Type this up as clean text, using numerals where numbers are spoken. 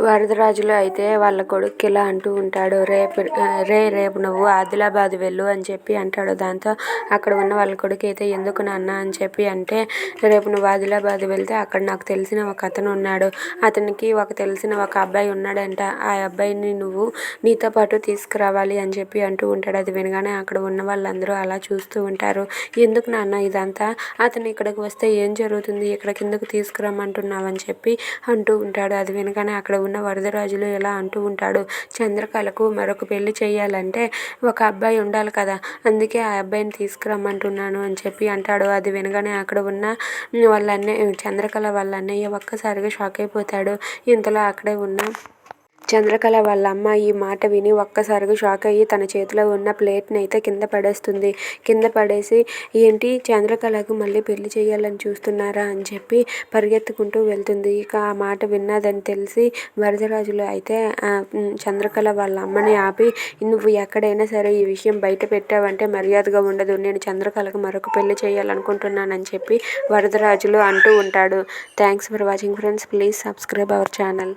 వరదరాజులు అయితే వాళ్ళ కొడుక్కి ఇలా అంటూ ఉంటాడు. రేపు నువ్వు ఆదిలాబాద్ వెళ్ళు అని చెప్పి అంటాడు. దాంతో అక్కడ ఉన్న వాళ్ళ కొడుకు అయితే ఎందుకు నాన్న అని చెప్పి అంటే, రేపు నువ్వు ఆదిలాబాద్ వెళ్తే అక్కడ నాకు తెలిసిన ఒక అతను ఉన్నాడు, అతనికి తెలిసిన ఒక అబ్బాయి ఉన్నాడంట, ఆ అబ్బాయిని నువ్వు నీతో పాటు తీసుకురావాలి అని చెప్పి అంటూ ఉంటాడు. అది వినగానే అక్కడ ఉన్న వాళ్ళందరూ అలా చూస్తూ ఉంటారు. ఎందుకు నాన్న ఇదంతా, అతను ఇక్కడికి వస్తే ఏం జరుగుతుంది, ఇక్కడ కిందకు తీసుకురమ్మంటున్నావు అని చెప్పి అంటూ ఉంటాడు. అది వినగానే అక్కడ ఉన్న వరదరాజులు ఇలా అంటూ ఉంటాడు. చంద్రకళకు మరొక పెళ్లి చేయాలంటే ఒక అబ్బాయి ఉండాలి కదా, అందుకే ఆ అబ్బాయిని తీసుకురమ్మంటున్నాను అని చెప్పి అంటాడు. అది వినగానే అక్కడ ఉన్న చంద్రకళ వాళ్ళ అన్నయ్య ఒక్కసారిగా షాక్ అయిపోతాడు. ఇంతలో అక్కడే ఉన్న చంద్రకళ వాళ్ళ అమ్మ ఈ మాట విని ఒక్కసారిగా షాక్ అయ్యి తన చేతిలో ఉన్న ప్లేట్ని అయితే కింద పడేస్తుంది. కింద పడేసి, ఏంటి చంద్రకళకు మళ్ళీ పెళ్లి చేయాలని చూస్తున్నారా అని చెప్పి పరిగెత్తుకుంటూ వెళ్తుంది. ఇక ఆ మాట విన్నదని తెలిసి వరదరాజులు అయితే చంద్రకళ వాళ్ళ అమ్మని ఆపి, నువ్వు ఎక్కడైనా సరే ఈ విషయం బయట పెట్టావంటే మర్యాదగా ఉండదు, నేను చంద్రకళకు మరొక పెళ్లి చేయాలనుకుంటున్నానని చెప్పి వరదరాజులు అంటూ ఉంటాడు. Thanks for watching friends. Please subscribe our channel.